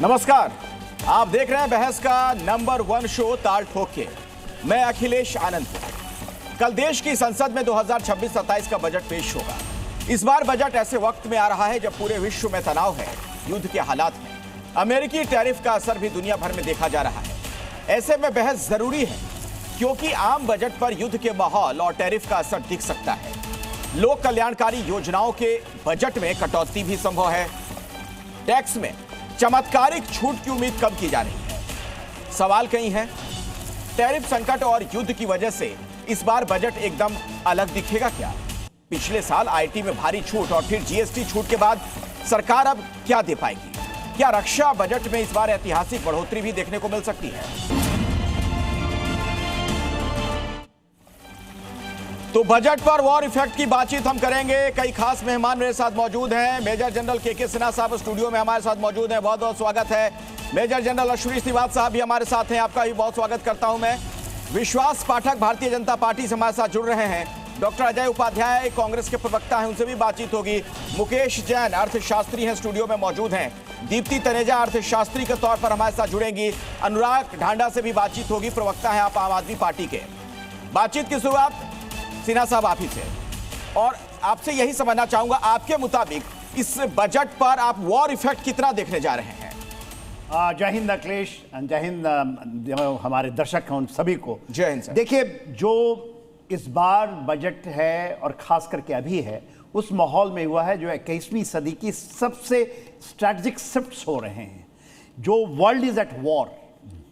नमस्कार, आप देख रहे हैं बहस का नंबर 1 शो ताल ठोक के। मैं अखिलेश आनंद। कल देश की संसद में 2026-27 का बजट पेश होगा। इस बार बजट ऐसे वक्त में आ रहा है जब पूरे विश्व में तनाव है, युद्ध के हालात हैं। अमेरिकी टैरिफ का असर भी दुनिया भर में देखा जा रहा है। ऐसे में बहस जरूरी है क्योंकि आम बजट पर युद्ध के माहौल और टैरिफ का असर दिख सकता है। लोक कल्याणकारी योजनाओं के बजट में कटौती भी संभव है। टैक्स में चमत्कारिक छूट की उम्मीद कम की जा रही है। सवाल कई है, टैरिफ संकट और युद्ध की वजह से इस बार बजट एकदम अलग दिखेगा क्या? पिछले साल आईटी में भारी छूट और फिर जीएसटी छूट के बाद सरकार अब क्या दे पाएगी? क्या रक्षा बजट में इस बार ऐतिहासिक बढ़ोतरी भी देखने को मिल सकती है? तो बजट पर वॉर इफेक्ट की बातचीत हम करेंगे। कई खास मेहमान मेरे साथ मौजूद हैं। मेजर जनरल के सिन्हा साहब स्टूडियो में हमारे साथ मौजूद हैं, बहुत बहुत स्वागत है। मेजर जनरल अश्विनी श्रीवास्तव साहब भी हमारे साथ हैं, आपका भी बहुत स्वागत करता हूं मैं। विश्वास पाठक भारतीय जनता पार्टी से हमारे साथ जुड़ रहे हैं। डॉक्टर अजय उपाध्याय कांग्रेस के प्रवक्ता हैं, उनसे भी बातचीत होगी। मुकेश जैन अर्थशास्त्री हैं, स्टूडियो में मौजूद हैं। दीप्ति तनेजा अर्थशास्त्री के तौर पर हमारे साथ जुड़ेंगी। अनुराग ढांडा से भी बातचीत होगी, प्रवक्ता हैं आप आम आदमी पार्टी के। बातचीत की शुरुआत सिन्हा साहब आप ही से, और आपसे यही समझना चाहूंगा, आपके मुताबिक इस बजट पर आप वॉर इफेक्ट कितना देखने जा रहे हैं? जय हिंद अखिलेश, जय हिंद हमारे दर्शक हैं उन सभी को जय हिंद। देखिए, जो इस बार बजट है और खास करके अभी है, उस माहौल में हुआ है जो 21वीं सदी की सबसे स्ट्रैटेजिक शिफ्ट्स हो रहे हैं, जो वर्ल्ड इज एट वॉर।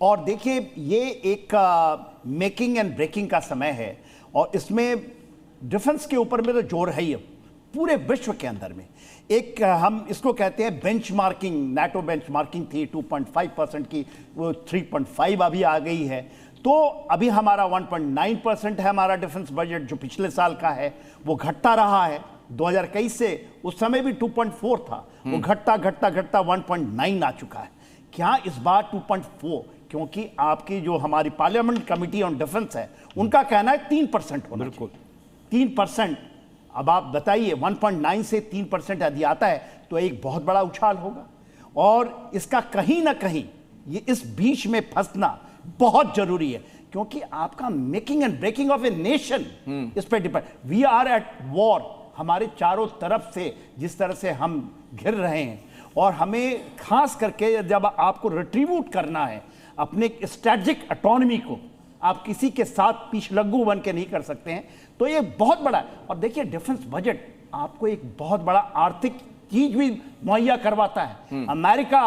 और देखिए, ये एक मेकिंग एंड ब्रेकिंग का समय है और इसमें डिफेंस के ऊपर में तो जोर है ही पूरे विश्व के अंदर में। एक हम इसको कहते हैं बेंचमार्किंग, नाटो बेंचमार्किंग थी 2.5% की, वो 3.5 अभी आ गई है। तो अभी हमारा 1.9% है हमारा डिफेंस बजट, जो पिछले साल का है वो घटता रहा है। 2021 से उस समय भी 2.4 था, वो घटता घटता घटता 1.9 आ चुका है। क्या इस बार 2.4? क्योंकि आपकी जो हमारी पार्लियामेंट कमेटी ऑन डिफेंस है, उनका कहना है 3% होना। बिल्कुल 3%। अब आप बताइए, 1.9 से 3% यदि आता है तो एक बहुत बड़ा उछाल होगा। और इसका कहीं ना कहीं ये इस बीच में फंसना बहुत जरूरी है, क्योंकि आपका making and breaking of a nation इस पर depend. We are at war. हमारे चारों तरफ से जिस तरह से हम घिर रहे हैं, और हमें खास करके जब आपको रिट्रीब्यूट करना है अपने स्ट्रैटेजिक ऑटोनॉमी को, आप किसी के साथ पीछलग्गू बन के नहीं कर सकते हैं। तो ये बहुत बड़ा है। और देखिए, डिफेंस बजट आपको एक बहुत बड़ा आर्थिक चीज भी मुहैया करवाता है। अमेरिका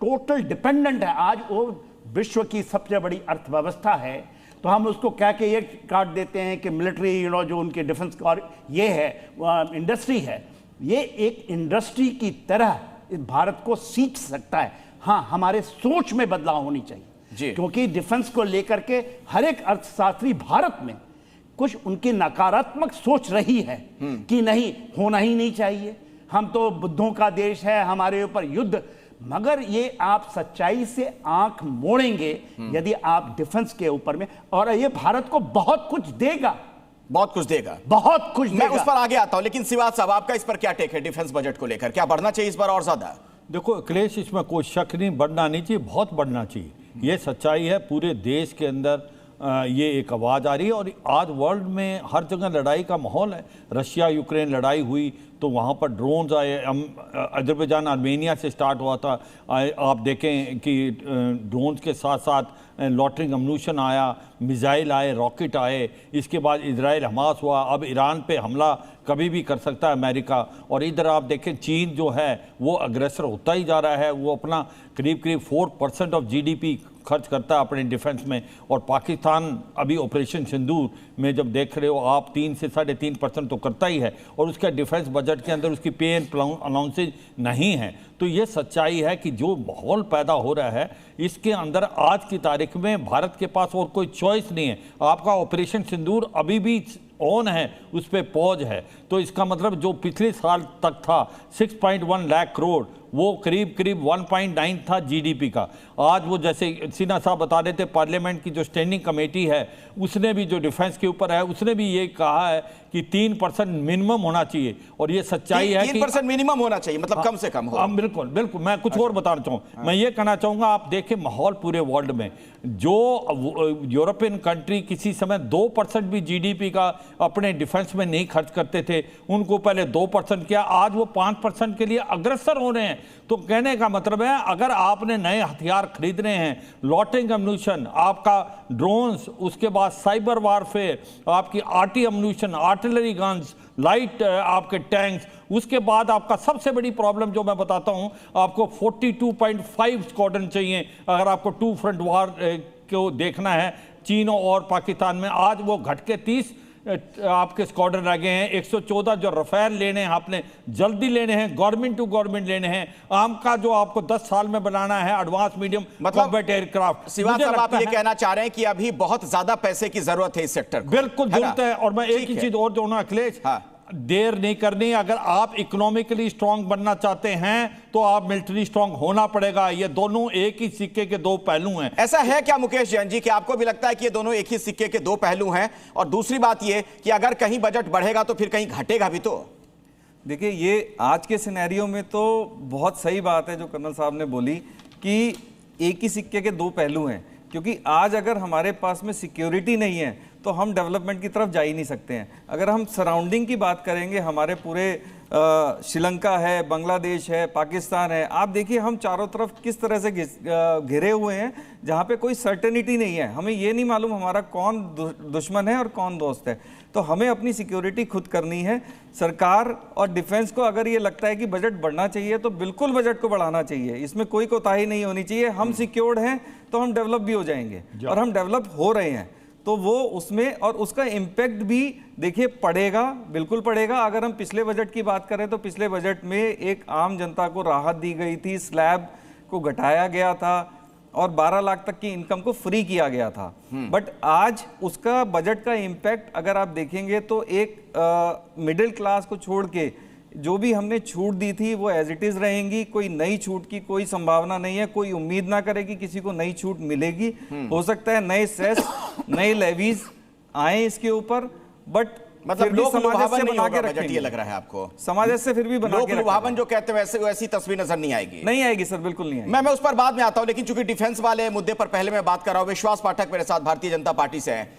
टोटल डिपेंडेंट है आज, वो विश्व की सबसे बड़ी अर्थव्यवस्था है। तो हम उसको कह के ये काट देते हैं कि मिलिट्री जो उनके डिफेंस का ये है इंडस्ट्री है, ये एक इंडस्ट्री की तरह भारत को सीख सकता है। हाँ, हमारे सोच में बदलाव होनी चाहिए, क्योंकि डिफेंस को लेकर के हर एक अर्थशास्त्री भारत में कुछ उनकी नकारात्मक सोच रही है कि नहीं, होना ही नहीं चाहिए, हम तो बुद्धों का देश है, हमारे ऊपर युद्ध। मगर ये आप सच्चाई से आंख मोड़ेंगे यदि आप डिफेंस के ऊपर में, और ये भारत को बहुत कुछ देगा, बहुत कुछ देगा, बहुत कुछ देगा। मैं उस पर आगे आता हूं, लेकिन श्रीवास्तव साहब, आपका इस पर क्या टेक है? डिफेंस बजट को लेकर क्या बढ़ना चाहिए इस बार और ज्यादा? देखो अखिलेश, इसमें कोई शक नहीं, बढ़ना नहीं चाहिए, बहुत बढ़ना चाहिए। ये सच्चाई है, पूरे देश के अंदर ये एक आवाज़ आ रही है। और आज वर्ल्ड में हर जगह लड़ाई का माहौल है। रशिया यूक्रेन लड़ाई हुई तो वहाँ पर ड्रोन्स आए, अजरबैजान आर्मेनिया से स्टार्ट हुआ था। आप देखें कि ड्रोन्स के साथ साथ लॉटरिंग अम्यूनिशन आया, मिसाइल आए, रॉकेट आए। इसके बाद इजराइल हमास हुआ, अब ईरान पे हमला कभी भी कर सकता है अमेरिका। और इधर आप देखें, चीन जो है वो अग्रेसर होता ही जा रहा है। वो अपना करीब करीब 4% ऑफ जीडीपी खर्च करता है अपने डिफेंस में। और पाकिस्तान अभी ऑपरेशन सिंदूर में जब देख रहे हो आप, 3 से 3.5% तो करता ही है। और उसका डिफेंस बजट के अंदर उसकी पे एंड अलाउंसेज नहीं है। तो ये सच्चाई है कि जो माहौल पैदा हो रहा है, इसके अंदर आज की तारीख में भारत के पास और कोई चॉइस नहीं है। आपका ऑपरेशन सिंदूर अभी भी ऑन है, उस पर पॉज है। तो इसका मतलब जो पिछले साल तक था 6.1 लाख करोड़, वो करीब करीब 1.9 था जीडीपी का। आज वो, जैसे सिन्हा साहब बता रहे थे, पार्लियामेंट की जो स्टैंडिंग कमेटी है उसने भी, जो डिफेंस के ऊपर है, उसने भी ये कहा है कि 3% मिनिमम होना चाहिए, और ये सच्चाई है कि 3% मिनिमम होना चाहिए, मतलब कम से कम हो। हाँ, बिल्कुल बिल्कुल। मैं कुछ और बताना चाहूँ, मैं ये कहना चाहूँगा, आप देखें माहौल पूरे वर्ल्ड में, जो यूरोपियन कंट्री किसी समय 2% भी जीडीपी का अपने डिफेंस में नहीं खर्च करते थे, उनको पहले 2% किया, आज वो 5% के लिए अग्रसर हो रहे हैं। तो कहने का मतलब है, अगर आपने नए हथियार खरीदने हैं, लॉटिंग एम्यूनिशन, आपका ड्रोन्स, उसके बाद साइबर वारफेयर, आपकी arty ammunition, artillery guns, light आपके टैंक्स, उसके बाद आपका सबसे बड़ी प्रॉब्लम जो मैं बताता हूं, आपको 42.5 स्क्वाड्रन चाहिए अगर आपको टू फ्रंट वार को देखना है चीन और पाकिस्तान में। आज वो घट के 30 आपके स्क्वाड्रन रह गए हैं। 114 जो रफेल लेने हैं आपने जल्दी लेने हैं, गवर्नमेंट टू गवर्नमेंट लेने हैं। आम का जो आपको 10 साल में बनाना है advance medium combat aircraft. Siwan साहब, आप ये कहना चाह रहे हैं कि अभी बहुत ज्यादा पैसे की जरूरत है इस सेक्टर को? बिल्कुल जरूरत है। और मैं एक ही चीज और जोड़ना अखिलेश, देर नहीं करनी। अगर आप इकोनॉमिकली स्ट्रांग बनना चाहते हैं तो आप मिलिट्री स्ट्रांग होना पड़ेगा। ये दोनों एक ही सिक्के के दो पहलू हैं। ऐसा है क्या मुकेश जैन जी कि आपको भी लगता है कि ये दोनों एक ही सिक्के के दो पहलू हैं? और दूसरी बात ये कि अगर कहीं बजट बढ़ेगा तो फिर कहीं घटेगा भी तो? देखिए, ये आज के सिनेरियो में तो बहुत सही बात है जो कर्नल साहब ने बोली कि एक ही सिक्के के दो पहलू हैं, क्योंकि आज अगर हमारे पास में सिक्योरिटी नहीं है तो हम डेवलपमेंट की तरफ जा ही नहीं सकते हैं। अगर हम सराउंडिंग की बात करेंगे, हमारे पूरे श्रीलंका है, बांग्लादेश है, पाकिस्तान है, आप देखिए हम चारों तरफ किस तरह से घिरे हुए हैं, जहाँ पे कोई सर्टेनिटी नहीं है। हमें ये नहीं मालूम हमारा कौन दुश्मन है और कौन दोस्त है। तो हमें अपनी सिक्योरिटी खुद करनी है। सरकार और डिफेंस को अगर ये लगता है कि बजट बढ़ना चाहिए तो बिल्कुल बजट को बढ़ाना चाहिए, इसमें कोई कोताही नहीं होनी चाहिए। हम सिक्योर्ड हैं तो हम डेवलप भी हो जाएंगे, और हम डेवलप हो रहे हैं। तो वो उसमें, और उसका इम्पैक्ट भी देखिए पड़ेगा, बिल्कुल पड़ेगा। अगर हम पिछले बजट की बात करें तो पिछले बजट में एक आम जनता को राहत दी गई थी, स्लैब को घटाया गया था और 12 लाख तक की इनकम को फ्री किया गया था। बट आज उसका बजट का इम्पैक्ट अगर आप देखेंगे तो एक मिडिल क्लास को छोड़ के जो भी हमने छूट दी थी वो एज इट इज रहेंगी। कोई नई छूट की कोई संभावना नहीं है। कोई उम्मीद ना करे कि किसी को नई छूट मिलेगी। हो सकता है नए सेस, नए लेवीज आए इसके ऊपर, बट मतलब लोक लुभावन नहीं होगा बजट, ये लग रहा है आपको? समाज से फिर भी बना लोक लुभावन जो कहते हैं वैसी तस्वीर नजर नहीं आएगी। नहीं आएगी सर, बिल्कुल नहीं आएगी। मैं उस पर बाद में आता हूं, लेकिन चूंकि डिफेंस वाले मुद्दे पर पहले मैं बात कर रहा हूं, विश्वास पाठक मेरे साथ भारतीय जनता पार्टी से हैं।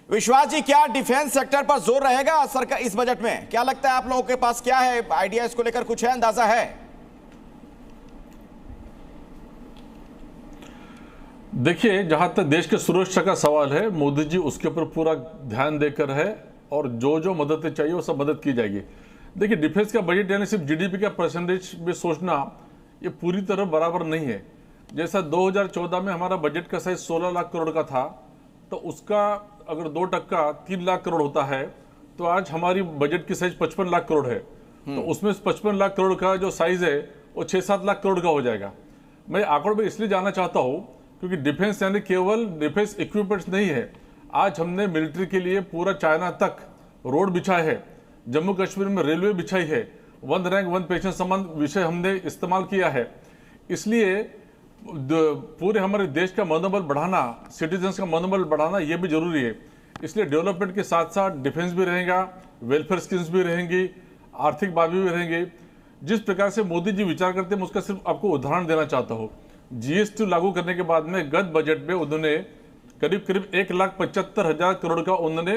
विश्वास जी, क्या डिफेंस सेक्टर पर जोर रहेगा सरकार इस बजट में? क्या लगता है आप लोगों के पास, क्या है आइडिया इसको लेकर, कुछ है, अंदाजा है? देखिए, जहां तक देश के सुरक्षा का सवाल है, मोदी जी उसके ऊपर पूरा ध्यान देकर है, और जो जो मदद चाहिए वो सब मदद की जाएगी। देखिए, डिफेंस का बजट यानी सिर्फ जीडीपी का परसेंटेज में सोचना ये पूरी तरह बराबर नहीं है। जैसा 2014 में हमारा बजट का साइज 16 लाख करोड़ का था, तो उसका अगर 2% 3 लाख करोड़ होता है, तो आज हमारी बजट की साइज 55 लाख करोड़ है। तो उसमें 55 लाख करोड़ का जो साइज है वो 6-7 लाख करोड़ का हो जाएगा। मैं आंकड़ों में इसलिए जाना चाहता हूं क्योंकि डिफेंस यानी केवल डिफेंस इक्विपमेंट्स नहीं है। आज हमने मिलिट्री के लिए पूरा चाइना तक रोड बिछाए है, जम्मू कश्मीर में रेलवे बिछाई है, वन रैंक वन पेंशन संबंध विषय हमने इस्तेमाल किया है। इसलिए पूरे हमारे देश का मनोबल बढ़ाना, सिटीजन्स का मनोबल बढ़ाना ये भी जरूरी है। इसलिए डेवलपमेंट के साथ साथ डिफेंस भी रहेगा, वेलफेयर स्कीम्स भी रहेंगी, आर्थिक बातें भी रहेंगी। जिस प्रकार से मोदी जी विचार करते हैं, मैं उसका सिर्फ आपको उदाहरण देना चाहता हूँ। जीएसटी लागू करने के बाद में गत बजट में उन्होंने करीब करीब 1,75,000 करोड़ का उन्होंने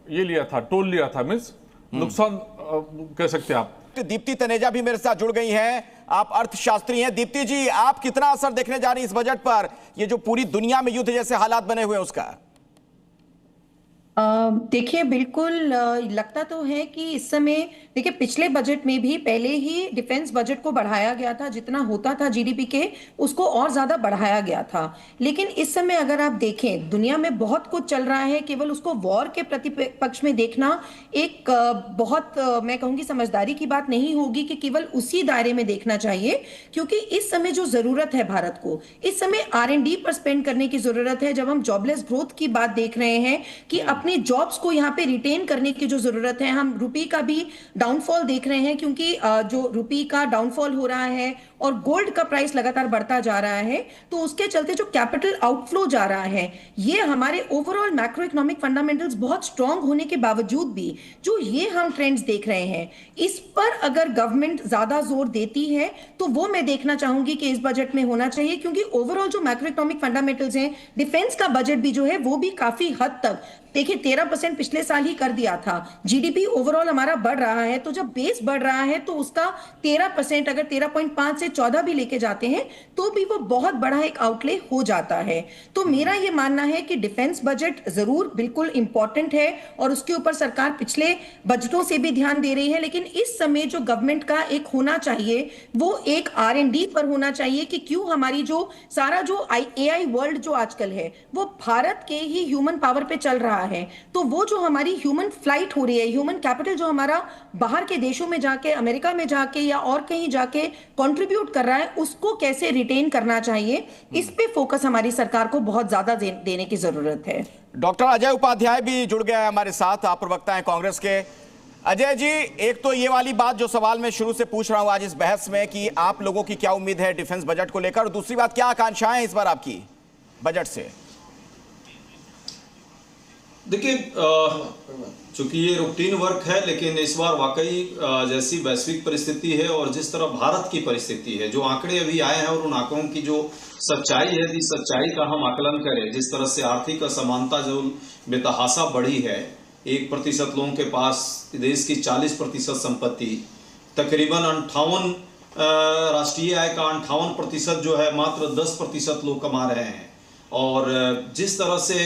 ये लिया था, टोल लिया था, मीन्स नुकसान कह सकते हैं आप। दीप्ति तनेजा भी मेरे साथ जुड़ गई हैं, आप अर्थशास्त्री हैं। दीप्ति जी, आप कितना असर देखने जा रही हैं इस बजट पर, ये जो पूरी दुनिया में युद्ध जैसे हालात बने हुए हैं उसका? देखिए, बिल्कुल लगता तो है कि इस समय, देखिए पिछले बजट में भी पहले ही डिफेंस बजट को बढ़ाया गया था, जितना होता था जीडीपी के उसको और ज्यादा बढ़ाया गया था। लेकिन इस समय अगर आप देखें, दुनिया में बहुत कुछ चल रहा है, केवल उसको वॉर के प्रतिपक्ष में देखना एक बहुत मैं कहूंगी समझदारी की बात नहीं होगी कि केवल उसी दायरे में देखना चाहिए। क्योंकि इस समय जो जरूरत है भारत को, इस समय R&D पर स्पेंड करने की जरूरत है। जब हम जॉबलेस ग्रोथ की बात देख रहे हैं कि अपने जॉब्स को यहाँ पे रिटेन करने की जो जरूरत है, हम रुपये का भी डाउनफॉल देख रहे हैं, क्योंकि जो रुपये का डाउनफॉल हो रहा है और गोल्ड का प्राइस लगातार बढ़ता जा रहा है, तो उसके चलते जो कैपिटल आउटफ्लो जा रहा है, ये हमारे ओवरऑल मैक्रो इकोनॉमिक फंडामेंटल्स बहुत स्ट्रांग होने के बावजूद भी जो ये हम ट्रेंड्स देख रहे हैं, इस पर अगर गवर्नमेंट ज्यादा जोर देती है तो वो मैं देखना चाहूंगी कि इस बजट में होना चाहिए, क्योंकि ओवरऑल जो मैक्रो इकोनॉमिक फंडामेंटल्स हैं, डिफेंस का बजट भी जो है वो भी काफी हद तक, देखिए 13% पिछले साल ही कर दिया था, जीडीपी ओवरऑल हमारा बढ़ रहा है, तो जब बेस बढ़ रहा है तो उसका 13% अगर 13.5 से 14 भी लेके जाते हैं तो भी वो बहुत बड़ा एक आउटले हो जाता है। तो मेरा ये मानना है कि डिफेंस बजट जरूर बिल्कुल इंपॉर्टेंट है और उसके ऊपर सरकार पिछले बजटों से भी ध्यान दे रही है, लेकिन इस समय जो गवर्नमेंट का एक होना चाहिए वो एक R&D पर होना चाहिए कि क्यों हमारी जो सारा जो AI वर्ल्ड जो आजकल है वो भारत के ही ह्यूमन पावर पे चल रहा है, तो वो जो हमारी ह्यूमन फ्लाइट हो रही है, ह्यूमन कैपिटल जो हमारा बाहर के देशों में जाके, अमेरिका में जाके या और कहीं जाके कंट्रीब्यूट कर रहा है, उसको कैसे रिटेन करना चाहिए, इस पे फोकस हमारी सरकार को बहुत ज्यादा देने की जरूरत है। डॉक्टर अजय उपाध्याय भी जुड़ गया है हमारे साथ, आप प्रवक्ता हैं कांग्रेस के। अजय जी, एक तो ये वाली बात जो सवाल मैं शुरू से पूछ रहा हूं आज इस बहस में कि आप लोगों की क्या उम्मीद है डिफेंस बजट को लेकर, और दूसरी बात क्या आकांक्षाएं इस बार आपकी बजट से? देखिए, चूंकि ये रूटीन वर्क है, लेकिन इस बार वाकई जैसी वैश्विक परिस्थिति है और जिस तरह भारत की परिस्थिति है, जो आंकड़े अभी आए हैं और उन आंकड़ों की जो सच्चाई है, यदि सच्चाई का हम आकलन करें, जिस तरह से आर्थिक असमानता जो बेतहाशा बढ़ी है, 1% लोगों के पास देश की 40% संपत्ति, तकरीबन 58 राष्ट्रीय आय का 58% जो है मात्र 10% लोग कमा रहे हैं, और जिस तरह से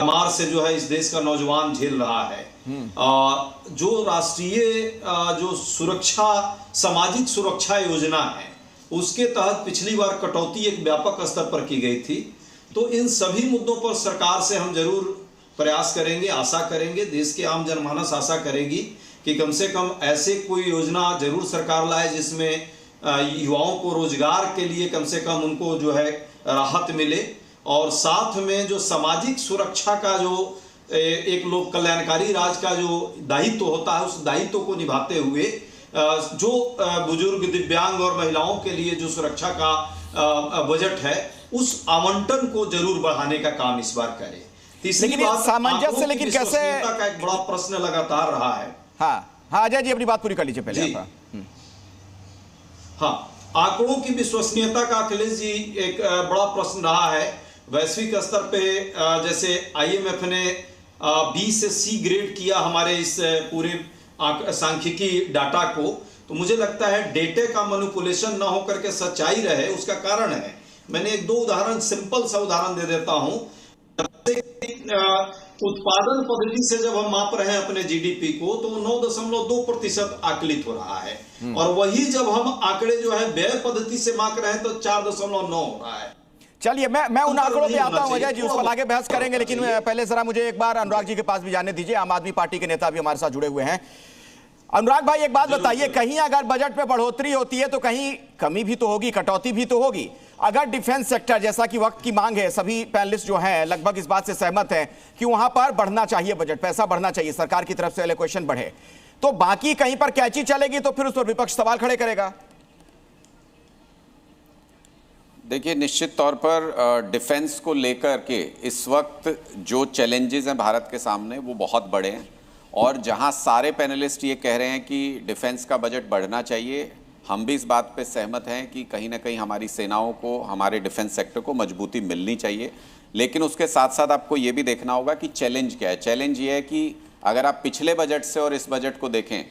मार से जो है इस देश का नौजवान झेल रहा है, जो राष्ट्रीय जो सुरक्षा, सामाजिक सुरक्षा योजना है, उसके तहत पिछली बार कटौती एक व्यापक स्तर पर की गई थी। तो इन सभी मुद्दों पर सरकार से हम जरूर प्रयास करेंगे, आशा करेंगे, देश के आम जनमानस आशा करेगी कि कम से कम ऐसे कोई योजना जरूर सरकार लाए जिसमें युवाओं को रोजगार के लिए कम से कम उनको जो है राहत मिले, और साथ में जो सामाजिक सुरक्षा का जो एक लोक कल्याणकारी राज का जो दायित्व होता है, उस दायित्व को निभाते हुए जो बुजुर्ग, दिव्यांग और महिलाओं के लिए जो सुरक्षा का बजट है, उस आवंटन को जरूर बढ़ाने का काम इस बार करें। तीसरी बात, सामंजस्य लेकिन कैसे का एक बड़ा प्रश्न लगातार रहा है। हाँ अजय जी, अपनी बात पूरी कर लीजिए पहले। हाँ, आंकड़ों की विश्वसनीयता का अखिलेश जी एक बड़ा प्रश्न रहा है। वैश्विक स्तर पे जैसे IMF ने B से C ग्रेड किया हमारे इस पूरे सांख्यिकी डाटा को, तो मुझे लगता है डेटे का मैनिपुलेशन ना होकर के सच्चाई रहे, उसका कारण है। मैंने एक दो उदाहरण, सिंपल सा उदाहरण दे देता हूं। उत्पादन पद्धति से जब हम माप रहे हैं अपने GDP को, तो 9.2% आकलित हो रहा है, और वही जब हम आंकड़े जो है व्यय पद्धति से माप रहे हैं तो 4.9 हो रहा है। चलिए, मैं उन आंकड़ों पे आता हूं अजय जी, उस पर आगे बहस करेंगे, लेकिन पहले जरा मुझे एक बार अनुराग जी के पास भी जाने दीजिए। आम आदमी पार्टी के नेता भी हमारे साथ जुड़े हुए हैं। अनुराग भाई, एक बात बताइए, कहीं अगर बजट में बढ़ोतरी होती है तो कहीं कमी भी तो होगी, कटौती भी तो होगी। अगर डिफेंस सेक्टर, जैसा कि वक्त की मांग है, सभी पैनलिस्ट जो हैं लगभग इस बात से सहमत हैं कि वहां पर बढ़ना चाहिए बजट, पैसा बढ़ना चाहिए, सरकार की तरफ से एलोकेशन बढ़े, तो बाकी कहीं पर कैची चलेगी तो फिर उस पर विपक्ष सवाल खड़े करेगा। देखिए, निश्चित तौर पर डिफेंस को लेकर के इस वक्त जो चैलेंजेस हैं भारत के सामने वो बहुत बड़े हैं, और जहां सारे पैनलिस्ट ये कह रहे हैं कि डिफेंस का बजट बढ़ना चाहिए, हम भी इस बात पे सहमत हैं कि कहीं ना कहीं हमारी सेनाओं को, हमारे डिफेंस सेक्टर को मजबूती मिलनी चाहिए। लेकिन उसके साथ साथ आपको ये भी देखना होगा कि चैलेंज क्या है। चैलेंज ये है कि अगर आप पिछले बजट से और इस बजट को देखें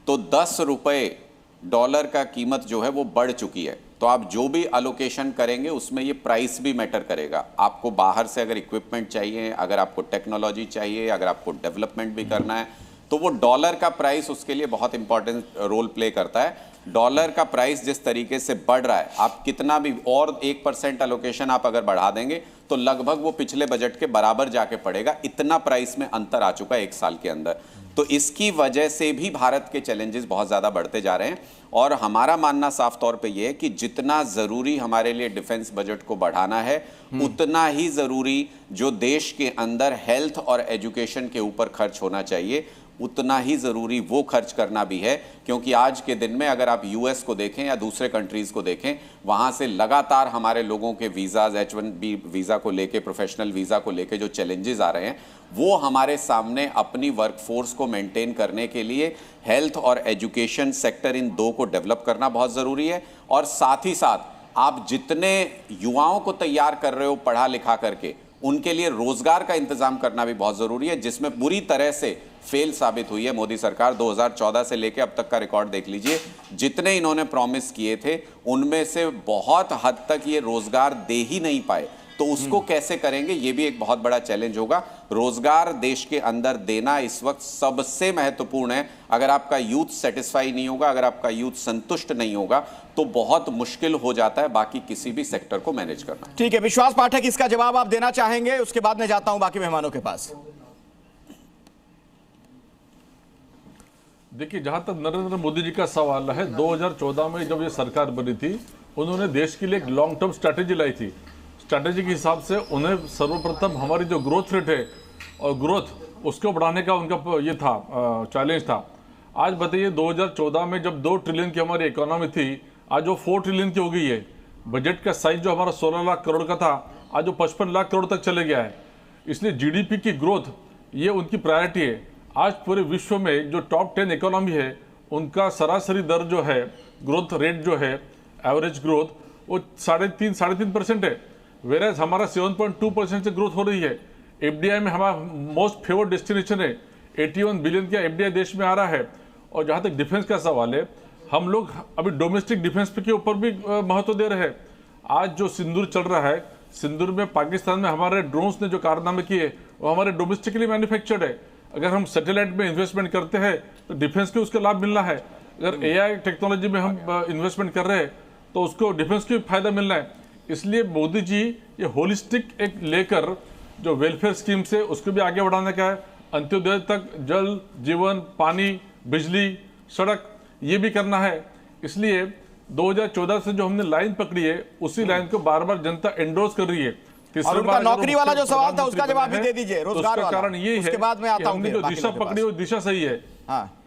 तो 10 रुपये डॉलर का कीमत जो है वो बढ़ चुकी है। तो आप जो भी अलोकेशन करेंगे उसमें ये प्राइस भी मैटर करेगा। आपको बाहर से अगर इक्विपमेंट चाहिए, अगर आपको टेक्नोलॉजी चाहिए, अगर आपको डेवलपमेंट भी करना है, तो वो डॉलर का प्राइस उसके लिए बहुत इंपॉर्टेंट रोल प्ले करता है। डॉलर का प्राइस जिस तरीके से बढ़ रहा है, आप कितना भी और 1% अलोकेशन आप अगर बढ़ा देंगे तो लगभग वो पिछले बजट के बराबर जाके पड़ेगा। इतना प्राइस में अंतर आ चुका है 1 साल के अंदर। तो इसकी वजह से भी भारत के चैलेंजेस बहुत ज़्यादा बढ़ते जा रहे हैं, और हमारा मानना साफ तौर पे ये है कि जितना ज़रूरी हमारे लिए डिफेंस बजट को बढ़ाना है, उतना ही ज़रूरी जो देश के अंदर हेल्थ और एजुकेशन के ऊपर खर्च होना चाहिए उतना ही ज़रूरी वो खर्च करना भी है, क्योंकि आज के दिन में अगर आप यूएस को देखें या दूसरे कंट्रीज़ को देखें, वहाँ से लगातार हमारे लोगों के वीज़ाज़, H1B वीज़ा को लेके, प्रोफेशनल वीज़ा को लेके जो चैलेंजेस आ रहे हैं, वो हमारे सामने अपनी वर्कफोर्स को मेंटेन करने के लिए हेल्थ और एजुकेशन सेक्टर, इन दो को डेवलप करना बहुत ज़रूरी है। और साथ ही साथ आप जितने युवाओं को तैयार कर रहे हो पढ़ा लिखा करके, उनके लिए रोजगार का इंतजाम करना भी बहुत जरूरी है, जिसमें बुरी तरह से फेल साबित हुई है मोदी सरकार। 2014 से लेकर अब तक का रिकॉर्ड देख लीजिए, जितने इन्होंने प्रॉमिस किए थे उनमें से बहुत हद तक ये रोजगार दे ही नहीं पाए। तो उसको कैसे करेंगे, ये भी एक बहुत बड़ा चैलेंज होगा। रोजगार देश के अंदर देना इस वक्त सबसे महत्वपूर्ण है। अगर आपका यूथ सेटिस्फाई नहीं होगा, अगर आपका यूथ संतुष्ट नहीं होगा, तो बहुत मुश्किल हो जाता है बाकी किसी भी सेक्टर को मैनेज करना। ठीक है, विश्वास पाठक, इसका जवाब आप देना चाहेंगे, उसके बाद मैं जाता हूं बाकी मेहमानों के पास। देखिए, जहां तक नरेंद्र मोदी जी का सवाल है, 2014 में जब ये सरकार बनी थी, उन्होंने देश के लिए एक लॉन्ग टर्म स्ट्रैटेजी लाई थी। स्ट्रैटेजी के हिसाब से उन्हें सर्वप्रथम हमारी जो ग्रोथ रेट है और ग्रोथ उसको बढ़ाने का उनका ये था, चैलेंज था। आज बताइए, 2014 में जब 2 ट्रिलियन की हमारी इकोनॉमी थी, आज वो 4 ट्रिलियन की हो गई है। बजट का साइज जो हमारा 16 लाख करोड़ का था, आज वो 55 लाख करोड़ तक चले गया है। इसलिए जीडीपी की ग्रोथ ये उनकी प्रायोरिटी है। आज पूरे विश्व में जो टॉप 10 इकोनॉमी है, उनका सरासरी दर जो है, ग्रोथ रेट जो है, एवरेज ग्रोथ, वो 3.5% है। वेरेज हमारा 7.2% से ग्रोथ हो रही है। एफडीआई में हमारा मोस्ट फेवर्ड डेस्टिनेशन है, 81 बिलियन का एफडीआई देश में आ रहा है। और जहाँ तक डिफेंस का सवाल है, हम लोग अभी डोमेस्टिक डिफेंस के ऊपर भी महत्व दे रहे हैं। आज जो सिंदूर चल रहा है, सिंदूर में पाकिस्तान में हमारे ड्रोन्स ने जो कारनामे किए, वो हमारे डोमेस्टिकली मैन्युफैक्चर्ड है। अगर हम सैटेलाइट में इन्वेस्टमेंट करते हैं तो डिफेंस के उसके लाभ मिलना है। अगर एआई टेक्नोलॉजी में हम इन्वेस्टमेंट कर रहे हैं तो उसको डिफेंस की फायदा मिलना है। इसलिए मोदी जी ये होलिस्टिक एक लेकर जो वेलफेयर स्कीम से उसको भी आगे बढ़ाने का है। अंत्योदय तक जल, जीवन, पानी, बिजली, सड़क, ये भी करना है। इसलिए 2014 से जो हमने लाइन पकड़ी है, उसी लाइन को बार बार जनता एंडोर्स कर रही है। और उनका नौकरी वाला जो सवाल था उसका जवाब भी दे दीजिए, रोजगार वाला। कारण ये है, उसके बाद मैं आता हूं, जो दिशा पकड़ी वो दिशा सही है। हाँ,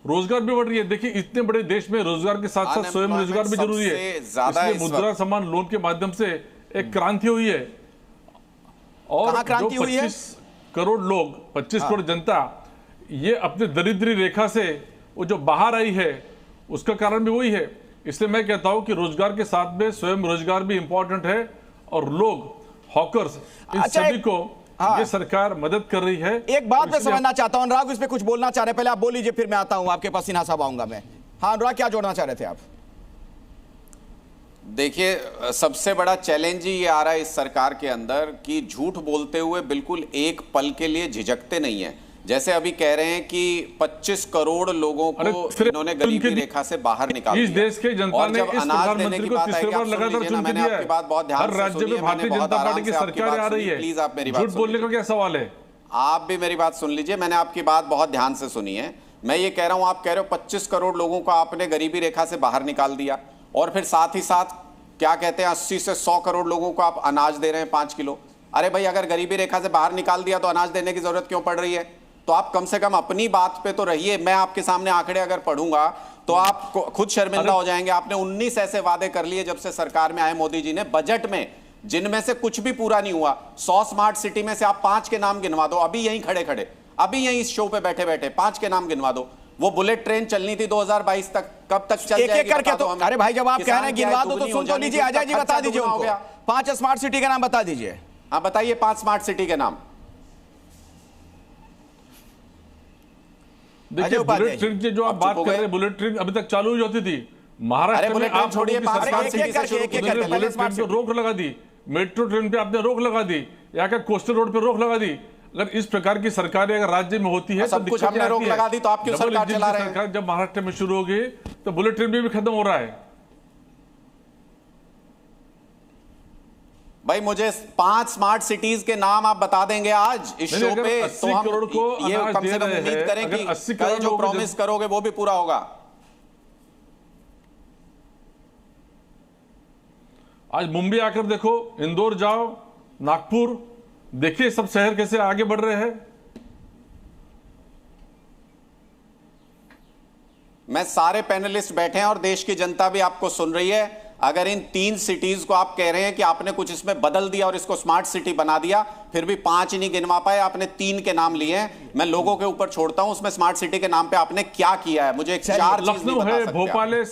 रोजगार भी बढ़ रही है। देखिए, इतने बड़े देश में रोजगार के साथ साथ स्वयं रोजगार भी जरूरी है। इसलिए मुद्रा सम्मान लोन के माध्यम से एक क्रांति हुई है। और जो 25 करोड़ लोग, 25 करोड़ जनता ये अपने दरिद्री रेखा से वो जो बाहर आई है, उसका कारण भी वही है। इसलिए मैं कहता हूं कि रोजगार के साथ में स्वयं रोजगार भी इंपॉर्टेंट है। और लोग, हॉकर्स, इन सभी को ये सरकार मदद कर रही है। एक बात मैं समझना चाहता हूं, अनुराग इस पे कुछ बोलना चाह रहे हैं, पहले आप बोल लीजिए, फिर मैं आता हूं आपके पास। सिन्हा साहब आऊंगा मैं। हाँ अनुराग, क्या जोड़ना चाह रहे थे आप? देखिए, सबसे बड़ा चैलेंज ही ये आ रहा है इस सरकार के अंदर कि झूठ बोलते हुए बिल्कुल एक पल के लिए झिझकते नहीं है। जैसे अभी कह रहे हैं कि 25 करोड़ लोगों को इन्होंने गरीबी रेखा से बाहर निकाल दिया। इस देश के जनता ने इस प्रधानमंत्री को तीसरी बार लगातार चुन के दिया है। हर राज्य में भारतीय जनता पार्टी की सरकार आ रही है। प्लीज आप मेरी बात झूठ बोलने का क्या सवाल है? आप भी मेरी बात सुन लीजिए। मैंने आपकी बात बहुत ध्यान से सुनी है। मैं ये कह रहा हूं, आप कह रहे हो 25 करोड़ लोगों को आपने गरीबी रेखा से बाहर निकाल दिया, और फिर साथ ही साथ क्या कहते हैं 80 से 100 करोड़ लोगों को आप अनाज दे रहे हैं 5 किलो। अरे भाई, अगर गरीबी रेखा से बाहर निकाल दिया तो अनाज देने की जरूरत क्यों पड़ रही है? तो आप कम से कम अपनी बात पे तो रहिए। मैं आपके सामने आंकड़े अगर पढ़ूंगा तो आप खुद शर्मिंदा हो जाएंगे। आपने 19 ऐसे वादे कर लिए जब से सरकार में आए मोदी जी ने बजट में, जिनमें से कुछ भी पूरा नहीं हुआ। 100 स्मार्ट सिटी में से आप 5 के नाम गिनवा दो, अभी यहीं खड़े खड़े, अभी यहीं इस शो पे बैठे बैठे 5 के नाम गिनवा दो। वो बुलेट ट्रेन चलनी थी 2022 तक, कब तक चल जाएगी? एक करके तो, अरे भाई जब आप कह रहे हैं गिनवा दो तो सुन तो लीजिए। अजय जी बता दीजिए उनको 5 स्मार्ट सिटी का नाम बता दीजिए। हाँ बताइए 5 स्मार्ट सिटी के नाम। देखिए, बुलेट ट्रेन की जो आप बात कर रहे हैं, बुलेट ट्रेन अभी तक चालू ही होती थी। महाराष्ट्र में आप छोड़िए, बुलेट ट्रेन पे रोक लगा दी, मेट्रो ट्रेन पे आपने रोक लगा दी, यहाँ का कोस्टल रोड पे रोक लगा दी। अगर इस प्रकार की सरकारें अगर राज्य में होती है, सब कुछ हमने रोक लगा दी, तो आप क्यों सरकार चला रहे हैं? जब महाराष्ट्र में शुरू हो गई तो बुलेट ट्रेन भी खत्म हो रहा है। भाई मुझे 5 स्मार्ट सिटीज के नाम आप बता देंगे आज इस शो पे, तो हम करोड़ को ये कम से कम उम्मीद करें कि कल जो प्रॉमिस करोगे वो भी पूरा होगा। आज मुंबई आकर देखो, इंदौर जाओ, नागपुर देखिए, सब शहर कैसे आगे बढ़ रहे हैं। मैं सारे पैनलिस्ट बैठे हैं और देश की जनता भी आपको सुन रही है। अगर इन 3 सिटीज को आप कह रहे हैं कि आपने कुछ इसमें बदल दिया और इसको स्मार्ट सिटी बना दिया, फिर भी 5 ही नहीं गिनवा पाए, आपने 3 के नाम लिए हैं। मैं लोगों के ऊपर छोड़ता हूं उसमें स्मार्ट सिटी के नाम पे आपने क्या किया है, मुझे 4 चीज लखनऊ है, भोपाल है,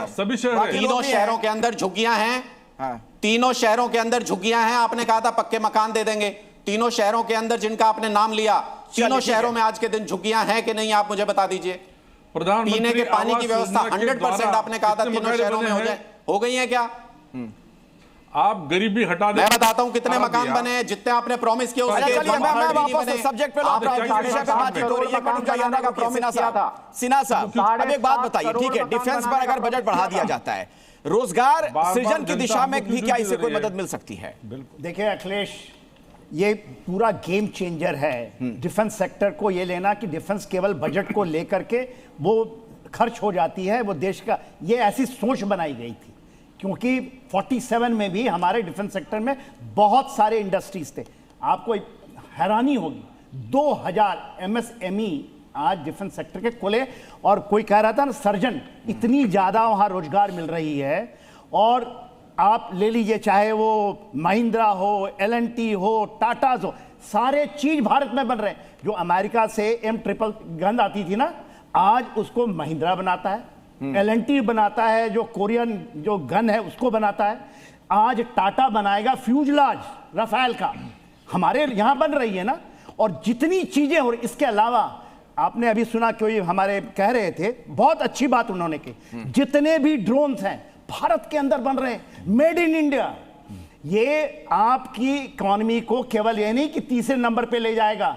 सभी शहर, तीनों शहरों के अंदर झुग्गियां हैं। तीनों शहरों के अंदर झुग्गियां हैं। आपने कहा था पक्के मकान दे देंगे। तीनों शहरों के अंदर जिनका आपने नाम लिया, तीनों शहरों में आज के दिन झुग्गियां हैं कि नहीं, आप मुझे बता दीजिए। पीने के पानी की व्यवस्था 100% आपने कहा था तीनों शहरों में हो गई है क्या? आप गरीबी हटा दें। मैं बताता हूं कितने मकान बने हैं, जितने आपने प्रॉमिस किया उसके वापस सब्जेक्ट पे बातचीत हो रही है। सिन्हा साहब, अब एक बात बताइए, ठीक है, डिफेंस पर अगर बजट बढ़ा दिया जाता है, रोजगार सृजन की दिशा में भी क्या इससे कोई मदद मिल सकती है? देखिए अखिलेश, ये पूरा गेम चेंजर है डिफेंस सेक्टर को ये लेना कि डिफेंस केवल बजट को लेकर के वो खर्च हो जाती है, वो देश का, ये ऐसी सोच बनाई गई थी क्योंकि 47 में भी हमारे डिफेंस सेक्टर में बहुत सारे इंडस्ट्रीज थे। आपको हैरानी होगी 2000 MSME आज डिफेंस सेक्टर के खुले, और कोई कह रहा था ना सर्जन, इतनी ज्यादा वहां रोजगार मिल रही है। और आप ले लीजिए, चाहे वो महिंद्रा हो, L&T हो, टाटाज हो, सारे चीज भारत में बन रहे हैं। जो अमेरिका से M-triple गन आती थी ना, आज उसको महिंद्रा बनाता है, L&T बनाता है, जो कोरियन जो गन है उसको बनाता है। आज टाटा बनाएगा फ्यूजलाज राफेल का, हमारे यहां बन रही है ना। और जितनी चीजें हो रही, इसके अलावा आपने अभी सुना, कोई हमारे कह रहे थे, बहुत अच्छी बात उन्होंने की, जितने भी ड्रोन्स हैं भारत के अंदर बन रहे हैं, मेड इन इंडिया। ये आपकी इकोनॉमी को केवल ये नहीं कि तीसरे नंबर पे ले जाएगा।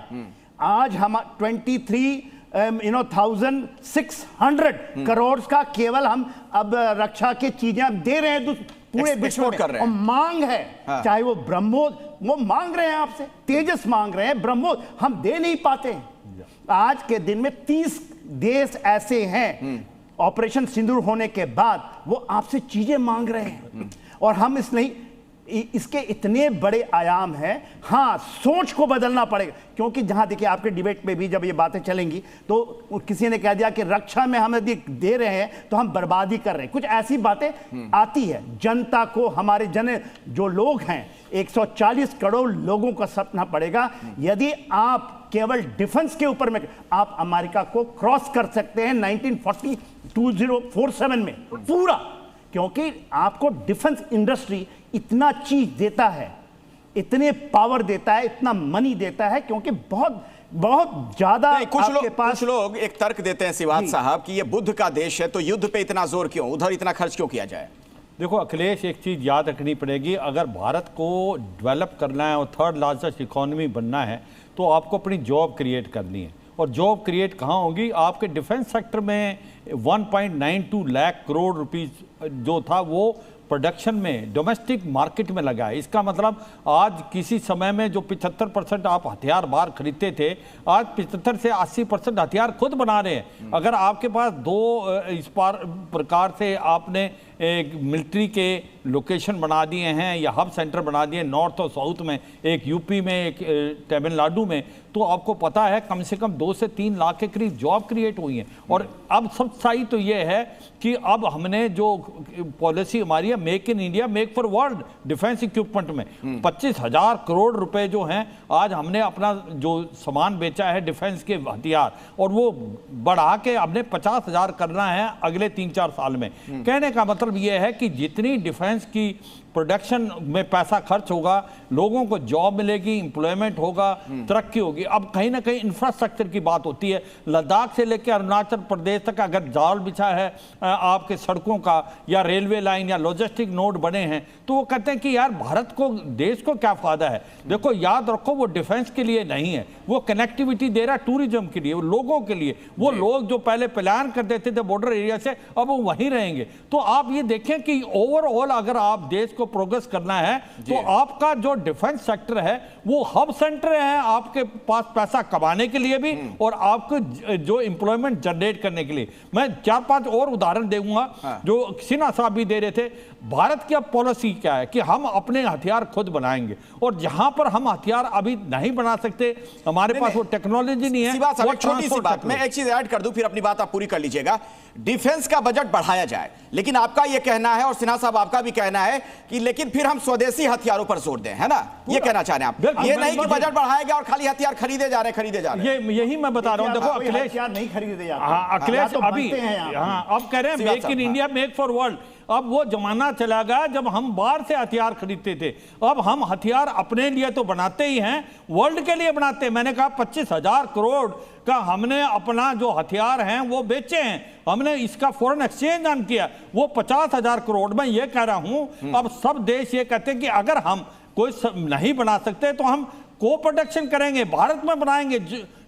आज हम 23,600 करोड़ का केवल हम अब रक्षा की चीजें दे रहे हैं पूरे विश्व में, और मांग है। चाहे वो ब्रह्मोस, वो मांग रहे हैं आपसे, तेजस मांग रहे हैं, ब्रह्मोस हम दे नहीं पाते। आज के दिन में 30 देश ऐसे हैं, ऑपरेशन सिंदूर होने के बाद वो आपसे चीजें मांग रहे हैं, और हम इसके इतने बड़े आयाम हैं। हाँ, सोच को बदलना पड़ेगा, क्योंकि जहां देखिए आपके डिबेट में भी जब ये बातें चलेंगी तो किसी ने कह दिया कि रक्षा में हम यदि दे रहे हैं तो हम बर्बादी कर रहे हैं, कुछ ऐसी बातें आती है। जनता को, हमारे जो लोग हैं, 140 करोड़ लोगों का सपना पड़ेगा। यदि आप केवल डिफेंस के ऊपर में, आप अमेरिका को क्रॉस कर सकते हैं 2047 में पूरा, क्योंकि आपको डिफेंस इंडस्ट्री इतना चीज देता है, इतने पावर देता है, इतना मनी देता है, क्योंकि बहुत बहुत ज्यादा कुछ लोग एक तर्क देते हैं सिवात साहब कि ये बुद्ध का देश है, तो युद्ध पे इतना जोर क्यों, उधर इतना खर्च क्यों किया जाए? देखो अखिलेश, एक चीज़ याद रखनी पड़ेगी, अगर भारत को डेवलप करना है और 3rd लार्जेस्ट इकोनॉमी बनना है तो आपको अपनी जॉब क्रिएट करनी है। और जॉब क्रिएट कहाँ होगी? आपके डिफेंस सेक्टर में 1.92 लाख करोड़ रुपीस जो था वो प्रोडक्शन में, डोमेस्टिक मार्केट में लगा है। इसका मतलब आज किसी समय में जो 75% आप हथियार बाहर खरीदते थे, आज 75 से 80% हथियार खुद बना रहे हैं। अगर आपके पास 2 इस प्रकार से आपने एक मिलिट्री के लोकेशन बना दिए हैं या हब सेंटर बना दिए, नॉर्थ और साउथ में, एक यूपी में, एक तमिलनाडु में, तो आपको पता है कम से कम 2 से 3 लाख के करीब जॉब क्रिएट हुई हैं। और अब सब सही तो ये है कि अब हमने जो पॉलिसी हमारी है, make in India make for world defence equipment में 25,000 करोड़ रुपए जो हैं, आज हमने अपना जो सामान बेचा है डिफेंस के हथियार, और वो बढ़ा के हमने 50,000 करना है अगले 3-4 साल में। कहने का मतलब यह है कि जितनी डिफेंस की प्रोडक्शन में पैसा खर्च होगा, लोगों को जॉब मिलेगी, एम्प्लॉयमेंट होगा, तरक्की होगी। अब कहीं ना कहीं इंफ्रास्ट्रक्चर की बात होती है। लद्दाख से लेकर अरुणाचल प्रदेश तक अगर जाल बिछा है आपके सड़कों का, या रेलवे लाइन या लॉजिस्टिक नोड बने हैं, तो वो कहते हैं कि यार भारत को, देश को क्या फायदा है। देखो याद रखो, वो डिफेंस के लिए नहीं है, वो कनेक्टिविटी दे रहा है टूरिज्म के लिए, वो लोगों के लिए। वो लोग जो पहले प्लान कर देते थे बॉर्डर एरिया से, अब वो वहीं रहेंगे। तो आप ये देखें कि ओवरऑल अगर आप देश को को प्रोग्रेस करना है तो आपका जो डिफेंस सेक्टर है वो हब सेंटर है आपके पास पैसा कमाने के लिए भी और आपको जो एम्प्लॉयमेंट जनरेट करने के लिए। मैं 4-5 और उदाहरण दूंगा जो सिन्हा साहब भी दे रहे थे। भारत की अब पॉलिसी क्या है कि हम अपने हथियार खुद बनाएंगे और जहां पर हम हथियार अभी नहीं बना सकते, हमारे पास वो टेक्नोलॉजी नहीं है। वो छोटी सी बात मैं एक चीज ऐड कर दूं, फिर अपनी बात आप पूरी कर लीजिएगा। डिफेंस का बजट बढ़ाया जाए, लेकिन आपका यह कहना है और सिन्हा साहब आपका भी कहना है कि लेकिन फिर हम स्वदेशी हथियारों पर जोर दें, है ना? ये कहना चाह रहे हैं आप, ये नहीं कि बजट बढ़ाया गया और खाली हथियार खरीदे जा रहे हैं। यही मैं बता रहा हूं। देखो अखिलेश नहीं खरीदे जा रहे, अखिलेश अभी अब कह रहे हैं make in India make for world. अब वो जमाना चला गया जब हम बाहर से हथियार खरीदते थे। अब हम हथियार अपने लिए तो बनाते ही हैं, वर्ल्ड के लिए बनाते हैं। मैंने कहा 25,000 करोड़ का हमने अपना जो हथियार हैं वो बेचे हैं, हमने इसका फॉरेन एक्सचेंज ऑन किया, वो 50,000 करोड़। मैं ये कह रहा हूं अब सब देश ये कहते हैं कि अगर हम कोई नहीं बना सकते तो हम को प्रोडक्शन करेंगे, भारत में बनाएंगे।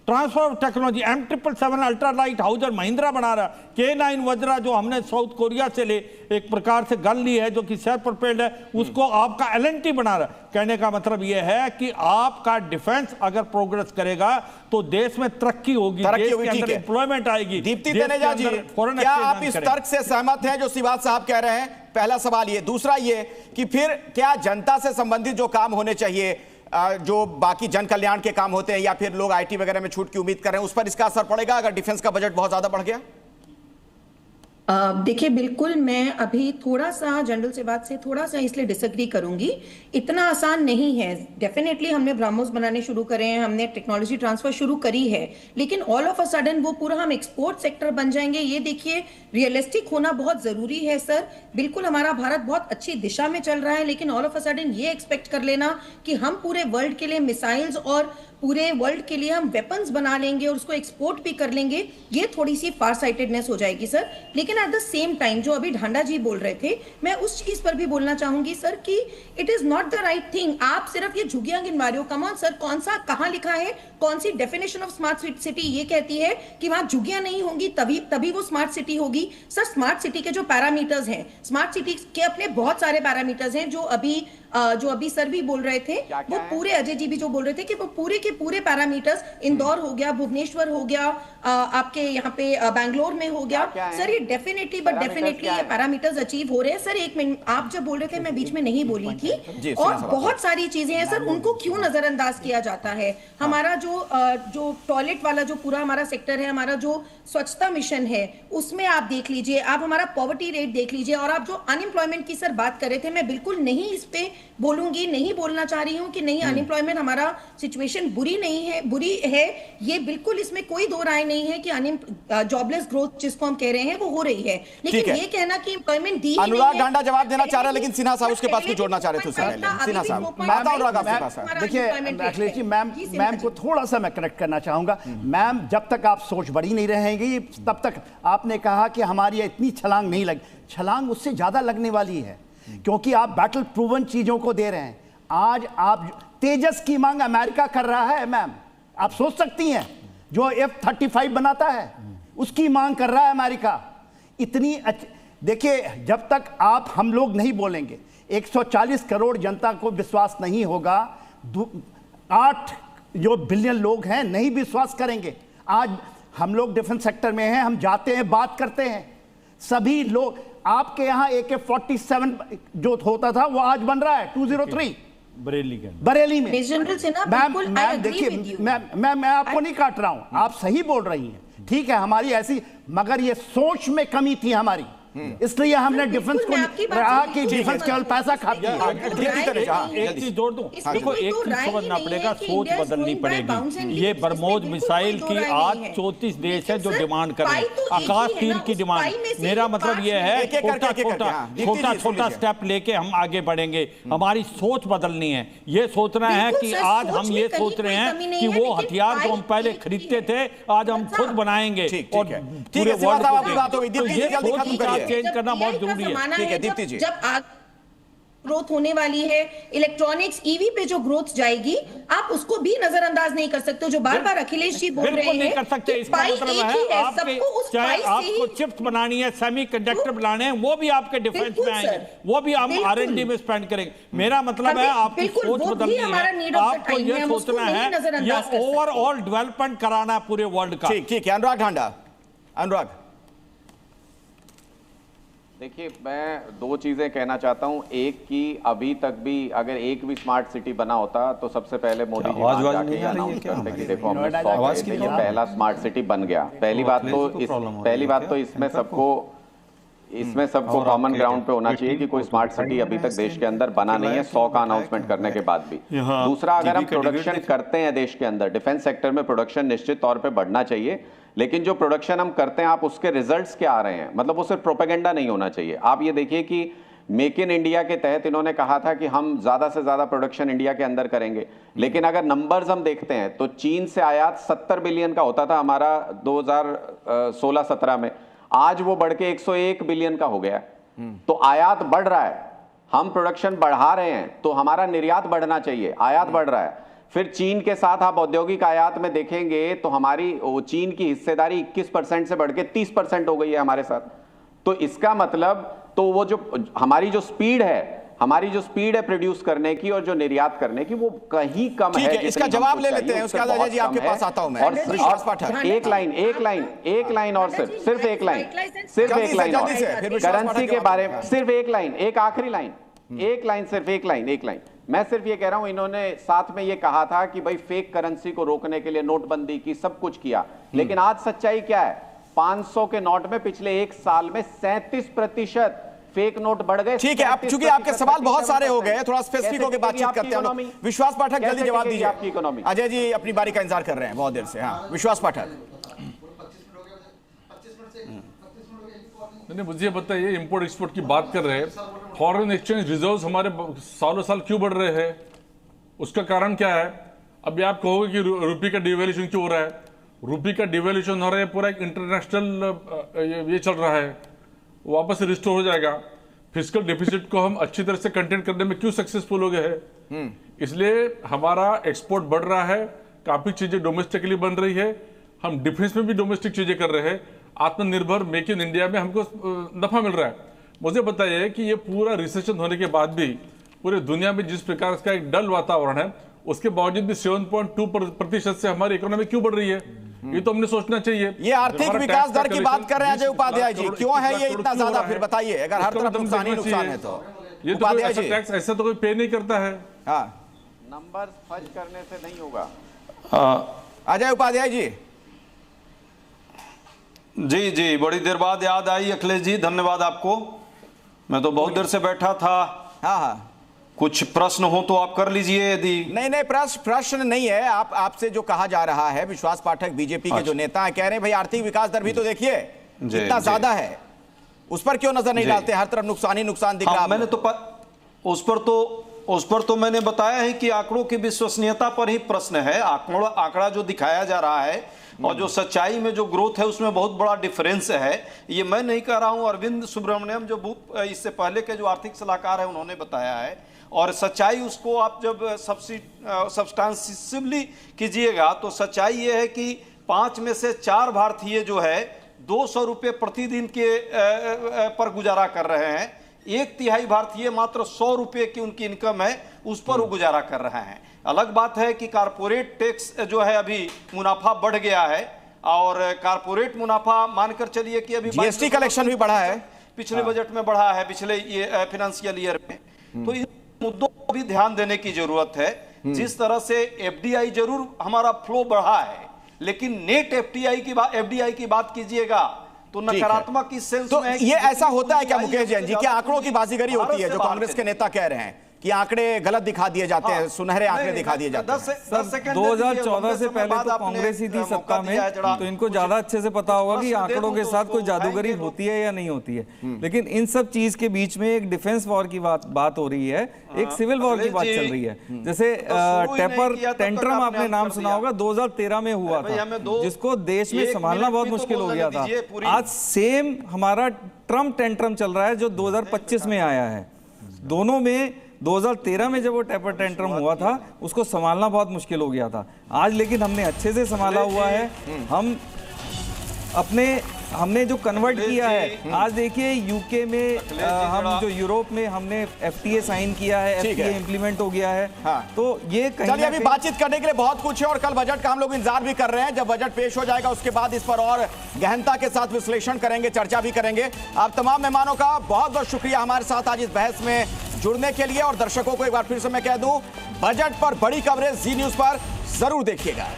Transfer of technology, M777 ultra light Houser Mahindra बना रहा, K9 वज्रा जो हमने साउथ कोरिया से ले एक प्रकार से गन ली है जो कि सेल्फ प्रोपेल्ड है, उसको आपका LNT बना रहा। कहने का मतलब यह है कि आपका डिफेंस अगर प्रोग्रेस करेगा तो देश में तरक्की होगी, देश के अंदर एम्प्लॉयमेंट आएगी। दीप्ति तनेजा जी, क्या आप इस तर्क से सहमत हैं जो सिवाल साहब कह रहे हैं? पहला सवाल ये। दूसरा ये कि फिर क्या जनता से संबंधित जो काम होने चाहिए, जो बाकी जन कल्याण के काम होते हैं या फिर लोग IT वगैरह में छूट की उम्मीद कर रहे हैं, उस पर इसका असर पड़ेगा अगर डिफेंस का बजट बहुत ज्यादा बढ़ गया? देखिए बिल्कुल मैं अभी थोड़ा सा जनरल से बात से थोड़ा सा इसलिए डिसएग्री करूंगी। इतना आसान नहीं है। डेफिनेटली हमने ब्रह्मोस बनाने शुरू करे हैं, हमने टेक्नोलॉजी ट्रांसफर शुरू करी है, लेकिन ऑल ऑफ अ सडन वो पूरा हम एक्सपोर्ट सेक्टर बन जाएंगे, ये देखिए रियलिस्टिक होना बहुत जरूरी है सर। बिल्कुल हमारा भारत बहुत अच्छी दिशा में चल रहा है, लेकिन ऑल ऑफ अ सडन ये एक्सपेक्ट कर लेना कि हम पूरे वर्ल्ड के लिए मिसाइल्स और पूरे वर्ल्ड के लिए हम वेपन्स बना लेंगे और उसको एक्सपोर्ट भी कर लेंगे, ये थोड़ी सी फार साइटेडनेस हो जाएगी सर। लेकिन एट द सेम टाइम जो अभी ढांडा जी बोल रहे थे, मैं उस चीज पर भी बोलना चाहूंगी सर कि it is not the right thing. आप सिर्फ ये झुग्गियां गिनवा रहे हो। कम ऑन सर, कौन सा कहां लिखा है, कौन सी डेफिनेशन ऑफ स्मार्ट सिटी ये कहती है कि वहां झुग्गियां नहीं होंगी तभी वो स्मार्ट सिटी होगी? सर स्मार्ट सिटी के जो पैरामीटर्स हैं, स्मार्ट सिटी के अपने बहुत सारे पैरामीटर्स हैं जो अभी सर भी बोल रहे थे, वो पूरे अजय जी भी जो बोल रहे थे कि वो पूरे के पूरे पैरामीटर्स, इंदौर हो गया, भुवनेश्वर हो गया, आपके यहाँ पे बैंगलोर में हो गया सर, ये डेफिनेटली ये पैरामीटर्स अचीव हो रहे हैं। सर एक मिनट, आप जब बोल रहे थे मैं बीच में नहीं बोली थी, और बहुत सारी चीजें हैं सर, उनको क्यों नजरअंदाज किया जाता है? हमारा जो टॉयलेट वाला जो पूरा हमारा सेक्टर है, हमारा जो स्वच्छता मिशन है, उसमें आप देख लीजिए, आप हमारा पॉवर्टी रेट देख लीजिए, और आप जो अनएम्प्लॉयमेंट की सर बात कर रहे थे, मैं बिल्कुल नहीं इस पे बोलूंगी, नहीं बोलना चाह रही हूं कि नहीं अनएम्प्लॉयमेंट हमारा सिचुएशन बुरी है, ये बिल्कुल इसमें कोई दो राय नहीं है कि जॉबलेस ग्रोथ जिसको हम कह रहे हैं वो हो रही है। लेकिन ये कहना कि एम्प्लॉयमेंट दी अनुराग ढांडा जवाब देना चाह रहा है, लेकिन सिन्हा साहब उसके पास कुछ जोड़ना चाह रहे थे उससे पहले। सिन्हा साहब, देखिए अखिलेश जी, मैम को थोड़ा सा मैं करेक्ट करना चाहूंगा। मैम, जब तक आप सोच बड़ी नहीं रहेंगी तब तक आपने कहा कि हमारी इतनी छलांग नहीं लगी। छलांग उससे ज्यादा लगने वाली है, क्योंकि आप बैटल प्रूवन चीजों को दे रहे हैं। आज आप तेजस की मांग अमेरिका कर रहा है मैम, आप सोच सकती हैं, जो F-35 बनाता है उसकी मांग कर रहा है अमेरिका। इतनी देखिए, जब तक हम लोग नहीं बोलेंगे, 140 करोड़ जनता को विश्वास नहीं होगा, 8 जो बिलियन लोग हैं नहीं विश्वास करेंगे। आज हम लोग डिफेंस सेक्टर में हैं, हम जाते हैं, बात करते हैं, सभी लोग, आपके यहाँ AK-47 जो होता था वो आज बन रहा है 203 बरेली में। मैम देखिए, मैं आपको नहीं काट रहा हूं, आप सही बोल रही हैं, ठीक है, हमारी ऐसी, मगर ये सोच में कमी थी हमारी, इसलिए हमने डिफेंस को रहा कि डिफेंस केवल पैसा खाती है। एक चीज जोड़ दूं, देखो एक चीज समझना पड़ेगा, सोच बदलनी पड़ेगी। ये बरमोज मिसाइल की आज 34 देश है जो डिमांड कर रहे हैं, आकाश तीर की डिमांड। मेरा मतलब ये है छोटा स्टेप लेके हम आगे बढ़ेंगे, हमारी सोच बदलनी है। ये सोचना है कि आज हम ये सोच रहे हैं कि वो हथियार जो हम पहले खरीदते थे आज हम खुद बनाएंगे और पूरे वर्ल्ड को चेंज करना बहुत जरूरी है। ठीक है दीप्ति जी, ग्रोथ होने वाली है, इलेक्ट्रॉनिक्स, ईवी पे जो ग्रोथ जाएगी, आप उसको भी नजरअंदाज नहीं कर सकते हो। जो बार बार अखिलेश जी बोल रहे बिल्कुल नहीं हैं कर सकते। कि इसका पाई मतलब एक है ही है, आपके, सबको उस चाहे पाई से आपको ही चिप्स बनानी है, सेमीकंडक्टर बनाने हैं, वो भी आपके डिफेंस बिल्कुल में आएंगे, सर, वो भी हम बिल्कुल। R&D में स्पेंड करेंगे। मेरा मतलब है आपकी बिल्कुल, सोच वो भी बदलनी हमारा है, need of the आपको time है, ये हम उसको सोचना नहीं है नजरअंदाज ये कर सकते। ओवरऑल डेवलपमेंट कराना है पूरे वर्ल्ड का। ठीक है। अनुराग ढांडा, अनुराग, देखिए, मैं दो चीजें कहना चाहता हूं। एक कि अभी तक भी अगर एक भी स्मार्ट सिटी बना होता तो सबसे पहले मोदी जी वहां जाके अनाउंस करते कि देखो हमने 100 ये पहला स्मार्ट सिटी बन गया। पहली बात तो इसमें सबको कॉमन ग्राउंड पे होना चाहिए कि कोई स्मार्ट सिटी अभी तक देश के अंदर बना नहीं है, 100 का अनाउंसमेंट करने के बाद भी। दूसरा, अगर हम प्रोडक्शन करते हैं देश के अंदर, डिफेंस सेक्टर में प्रोडक्शन निश्चित तौर पे बढ़ना चाहिए, लेकिन जो प्रोडक्शन हम करते हैं आप उसके रिजल्ट्स क्या आ रहे हैं, मतलब वो सिर्फ प्रोपेगेंडा नहीं होना चाहिए। आप ये देखिए कि मेक इन इंडिया के तहत इन्होंने कहा था कि हम ज्यादा से ज्यादा प्रोडक्शन इंडिया के अंदर करेंगे, लेकिन अगर नंबर्स हम देखते हैं तो चीन से आयात 70 बिलियन का होता था हमारा 2016-17 में, आज वो बढ़ के 101 बिलियन का हो गया। तो आयात बढ़ रहा है, हम प्रोडक्शन बढ़ा रहे हैं, तो हमारा निर्यात बढ़ना चाहिए, आयात बढ़ रहा है। फिर चीन के साथ आप औद्योगिक आयात में देखेंगे तो हमारी चीन की हिस्सेदारी 21% से बढ़ के 30% हो गई है हमारे साथ। तो इसका मतलब तो वो जो हमारी जो स्पीड है प्रोड्यूस करने की और जो निर्यात करने की, वो कहीं कम है। ठीक है, इसका जवाब ले लेते हैं, उसके बाद अजय जी आपके पास आता हूं मैं। और एक लाइन और सिर्फ एक लाइन करेंसी के बारे में, सिर्फ एक लाइन, एक आखिरी लाइन, एक लाइन। मैं सिर्फ ये कह रहा हूं, इन्होंने साथ में ये कहा था कि भाई फेक करेंसी को रोकने के लिए नोटबंदी की, सब कुछ किया, लेकिन आज सच्चाई क्या है? 500 के नोट में पिछले एक साल में 37% फेक नोट बढ़ गए। ठीक है, अब चूंकि आपके सवाल बहुत सारे हो गए, थोड़ा स्पेसिफिक होकर बातचीत करते हैं। विश्वास पाठक, जल्दी जवाब दीजिए। आपकी इकोनॉमी, अजय जी अपनी बारी का इंतजार कर रहे हैं बहुत देर से। हाँ, विश्वास पाठक। नहीं, मुझे बताइए, इंपोर्ट एक्सपोर्ट की बात कर रहे हैं, फॉरेन एक्सचेंज रिजर्व्स हमारे सालों साल क्यों बढ़ रहे हैं? उसका कारण क्या है? अभी आप कहोगे कि रुपये का डिवैल्यूएशन क्यों हो रहा है? रुपये का डिवैल्यूएशन हो रहा है, पूरा एक इंटरनेशनल ये चल रहा है, वापस से रिस्टोर हो जाएगा। फिस्कल डेफिसिट को हम अच्छी तरह से कंटेन करने में क्यों सक्सेसफुल हो गए हैं? इसलिए हमारा एक्सपोर्ट बढ़ रहा है, काफी चीजें डोमेस्टिकली बन रही है, हम डिफेंस में भी डोमेस्टिक चीजें कर रहे हैं, आत्मनिर्भर मेक इन इंडिया में हमको नफा मिल रहा है। मुझे बताइए कि ये पूरा रिसेशन होने के बाद भी पूरे दुनिया में जिस प्रकार का एक डल वातावरण है, उसके बावजूद भी 7.2% से हमारी इकोनॉमी क्यों बढ़ रही है? ये तो हमने सोचना चाहिए। ये आर्थिक विकास दर की बात कर रहे हैं अजय उपाध्याय जी, क्यों है ये इतना ज्यादा? फिर बताइए, अगर हर तरफ नुकसान ही नुकसान है तो। ये तो टैक्स ऐसा तो कोई पे नहीं करता है। हाँ, नंबर फर्ज करने से नहीं होगा। अजय उपाध्याय जी। जी, बड़ी देर बाद याद आई अखिलेश जी, धन्यवाद आपको। मैं तो बहुत देर से बैठा था। हाँ, कुछ प्रश्न हो तो आप कर लीजिए। यदि नहीं, प्रश्न नहीं है। आपसे जो कहा जा रहा है, विश्वास पाठक बीजेपी के जो नेता है कह रहे हैं भाई आर्थिक विकास दर भी तो देखिए इतना ज्यादा है, उस पर क्यों नजर नहीं डालते? हर तरफ नुकसान ही नुकसान दिख रहा है। मैंने तो उस पर तो मैंने बताया है कि आंकड़ों की विश्वसनीयता पर ही प्रश्न है। आंकड़ा जो दिखाया जा रहा है और जो सच्चाई में जो ग्रोथ है उसमें बहुत बड़ा डिफरेंस है। ये मैं नहीं कह रहा हूं, अरविंद सुब्रमण्यम जो इससे पहले के जो आर्थिक सलाहकार है उन्होंने बताया है। और सच्चाई उसको आप जब सब्सटेंसिवली कीजिएगा तो सच्चाई ये है कि 5 में से 4 भारतीय जो है 200 रुपये प्रतिदिन के पर गुजारा कर रहे हैं। 1/3 भारतीय मात्र 100 रुपये की उनकी इनकम है, उस पर वो गुजारा कर रहे हैं। अलग बात है कि कारपोरेट टैक्स जो है अभी मुनाफा बढ़ गया है, और कारपोरेट मुनाफा मानकर चलिए कि अभी जीएसटी कलेक्शन भी बढ़ा है, पिछले बजट में बढ़ा है, पिछले फाइनेंशियल ईयर में। तो इन मुद्दों को भी ध्यान देने की जरूरत है। जिस तरह से एफडीआई जरूर हमारा फ्लो बढ़ा है, लेकिन नेट एफडीआई की बात कीजिएगा तो नकारात्मक इस सेंस में ये ऐसा होता है क्या मुकेश जैन जी? क्या आंकड़ों की बाजीगरी होती है जो कांग्रेस के नेता कह रहे हैं कि आंकड़े गलत दिखा दिए जाते हैं, सुनहरे आंकड़े दिखा दिए जाते हैं? 2014 से पहले तो कांग्रेस ही थी सत्ता में, तो इनको ज्यादा अच्छे से पता होगा कि आंकड़ों के साथ कोई जादूगरी होती है या नहीं होती है। लेकिन इन सब चीज के बीच में एक डिफेंस वॉर की बात हो रही है, एक सिविल वॉर की बात चल रही है। जैसे टेपर टेंट्रम आपने नाम सुना होगा, 2013 में हुआ था, जिसको देश में संभालना बहुत मुश्किल हो गया था। आज सेम हमारा ट्रम्प टेंट्रम चल रहा है जो 2025 में आया है। दोनों में 2013 में जब वो टेपर टेंट्रम हुआ था उसको संभालना बहुत मुश्किल हो गया था। आज लेकिन हमने अच्छे से संभाला हुआ है। हमने जो कन्वर्ट किया है, आज देखिए यूके में हम जो यूरोप में हमने FTA साइन किया है, FTA इंप्लीमेंट हो गया है। हाँ। तो ये कहीं चलिए अभी बातचीत करने के लिए बहुत कुछ है और कल बजट का हम लोग इंतजार भी कर रहे हैं। जब बजट पेश हो जाएगा उसके बाद इस पर और गहनता के साथ विश्लेषण करेंगे, चर्चा भी करेंगे। आप तमाम मेहमानों का बहुत बहुत शुक्रिया हमारे साथ आज इस बहस में जुड़ने के लिए। और दर्शकों को एक बार फिर से मैं कह दूं, बजट पर बड़ी कवरेज जी न्यूज पर जरूर देखिएगा।